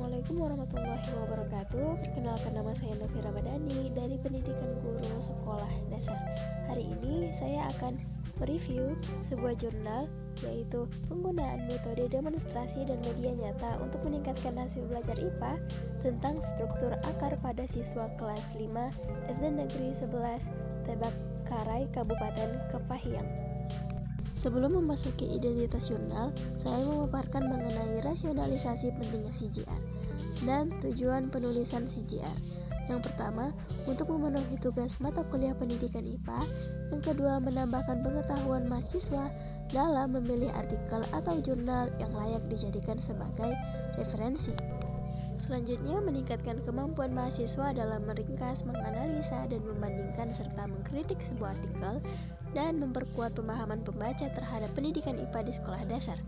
Assalamualaikum warahmatullahi wabarakatuh. Perkenalkan, nama saya Novi Ramadhani dari Pendidikan Guru Sekolah Dasar. Hari ini saya akan mereview sebuah jurnal, yaitu penggunaan metode demonstrasi dan media nyata untuk meningkatkan hasil belajar IPA tentang struktur akar pada siswa kelas 5 SD Negeri 11 Tebak-Karai, Kabupaten Kepahyang. Sebelum memasuki identitas jurnal, saya memaparkan mengenai rasionalisasi pentingnya CJR dan tujuan penulisan CJR. Yang pertama, untuk memenuhi tugas mata kuliah pendidikan IPA. Yang kedua, menambahkan pengetahuan mahasiswa dalam memilih artikel atau jurnal yang layak dijadikan sebagai referensi. Selanjutnya, meningkatkan kemampuan mahasiswa dalam meringkas, menganalisa, dan membandingkan serta mengkritik sebuah artikel dan memperkuat pemahaman pembaca terhadap pendidikan IPA di sekolah dasar.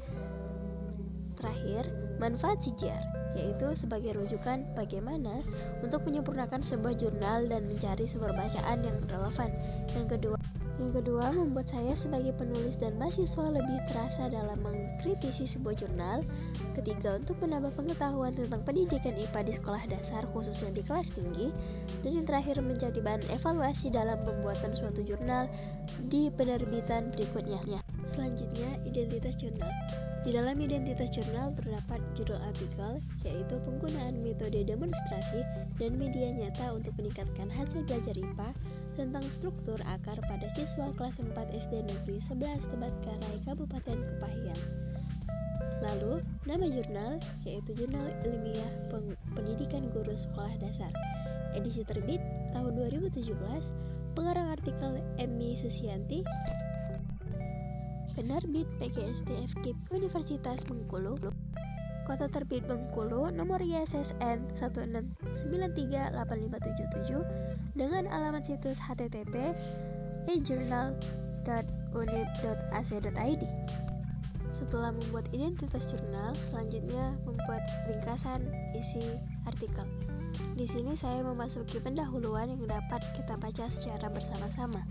Terakhir, manfaat CJR, yaitu sebagai rujukan bagaimana untuk menyempurnakan sebuah jurnal dan mencari sumber bacaan yang relevan. Yang kedua, membuat saya sebagai penulis dan mahasiswa lebih terasa dalam mengkritisi sebuah jurnal. Ketiga, untuk menambah pengetahuan tentang pendidikan IPA di sekolah dasar, khususnya di kelas tinggi. Dan yang terakhir, menjadi bahan evaluasi dalam pembuatan suatu jurnal di penerbitan berikutnya. Selanjutnya, identitas jurnal. Di dalam identitas jurnal terdapat judul artikel, yaitu penggunaan metode demonstrasi dan media nyata untuk meningkatkan hasil belajar IPA tentang struktur akar pada siswa kelas 4 SD Negeri 11 Tebak-Karai, Kabupaten Kepahyang. Lalu, nama jurnal, yaitu Jurnal Ilmiah Pendidikan Guru Sekolah Dasar. Edisi terbit tahun 2017, pengarang artikel Emmy Susianti, penerbit PGSD FKIP Universitas Bengkulu, kota terbit Bengkulu, nomor ISSN 1693857 dengan alamat situs http://ejournal.unip.ac.id. Setelah membuat identitas jurnal, selanjutnya membuat ringkasan isi artikel. Di sini saya memasuki pendahuluan yang dapat kita baca secara bersama-sama.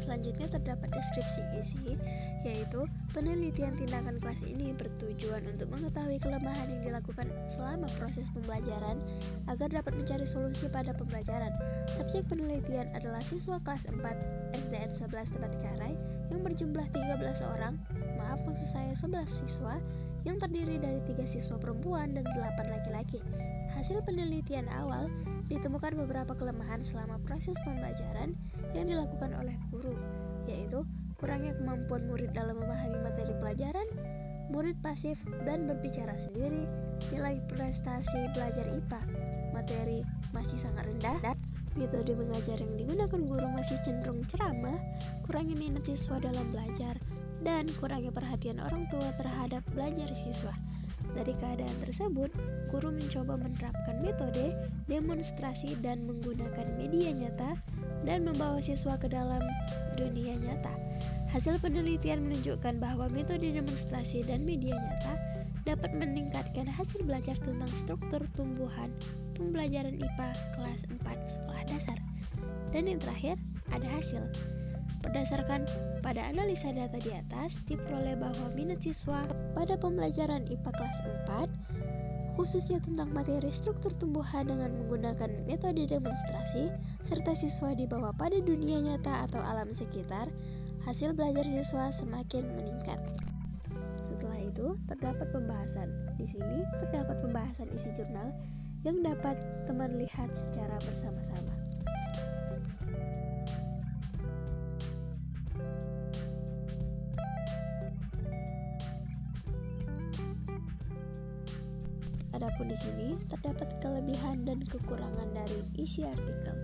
Selanjutnya terdapat deskripsi isi, yaitu penelitian tindakan kelas ini bertujuan untuk mengetahui kelemahan yang dilakukan selama proses pembelajaran agar dapat mencari solusi pada pembelajaran. Subjek penelitian adalah siswa kelas 4 SDN 11 Tebak-Karai yang berjumlah 13 orang, maksud saya 11 siswa, yang terdiri dari 3 siswa perempuan dan 8 laki-laki. Hasil penelitian awal, ditemukan beberapa kelemahan selama proses pembelajaran yang dilakukan oleh guru, yaitu kurangnya kemampuan murid dalam memahami materi pelajaran, murid pasif dan berbicara sendiri, nilai prestasi belajar IPA, materi masih sangat rendah, metode mengajar yang digunakan guru masih cenderung ceramah, kurangnya minat siswa dalam belajar, dan kurangnya perhatian orang tua terhadap belajar siswa. Dari keadaan tersebut, guru mencoba menerapkan metode demonstrasi dan menggunakan media nyata dan membawa siswa ke dalam dunia nyata. Hasil penelitian menunjukkan bahwa metode demonstrasi dan media nyata dapat meningkatkan hasil belajar tentang struktur tumbuhan pembelajaran IPA kelas 4 sekolah dasar. Dan yang terakhir, ada hasil. Berdasarkan pada analisa data di atas, diperoleh bahwa minat siswa pada pembelajaran IPA kelas 4, khususnya tentang materi struktur tumbuhan dengan menggunakan metode demonstrasi, serta siswa dibawa pada dunia nyata atau alam sekitar, hasil belajar siswa semakin meningkat. Setelah itu, terdapat pembahasan. Di sini terdapat pembahasan isi jurnal yang dapat teman lihat secara bersama-sama. Adapun di sini terdapat kelebihan dan kekurangan dari isi artikel.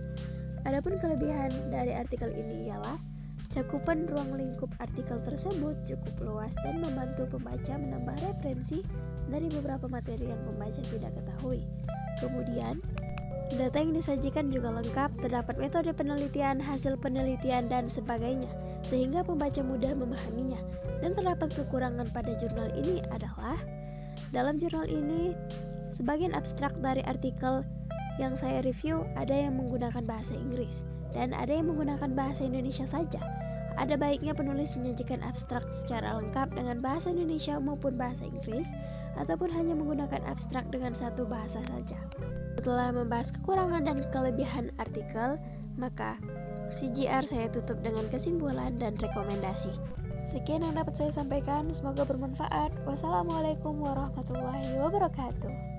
Adapun kelebihan dari artikel ini ialah cakupan ruang lingkup artikel tersebut cukup luas dan membantu pembaca menambah referensi dari beberapa materi yang pembaca tidak ketahui. Kemudian, data yang disajikan juga lengkap, terdapat metode penelitian, hasil penelitian, dan sebagainya, sehingga pembaca mudah memahaminya. Dan terdapat kekurangan pada jurnal ini adalah, dalam jurnal ini, sebagian abstrak dari artikel Yang saya review ada yang menggunakan bahasa Inggris dan ada yang menggunakan bahasa Indonesia saja. Ada baiknya penulis menyajikan abstrak secara lengkap dengan bahasa Indonesia maupun bahasa Inggris, ataupun hanya menggunakan abstrak dengan satu bahasa saja. Setelah membahas kekurangan dan kelebihan artikel, maka CGR saya tutup dengan kesimpulan dan rekomendasi. Sekian yang dapat saya sampaikan, semoga bermanfaat. Wassalamualaikum warahmatullahi wabarakatuh.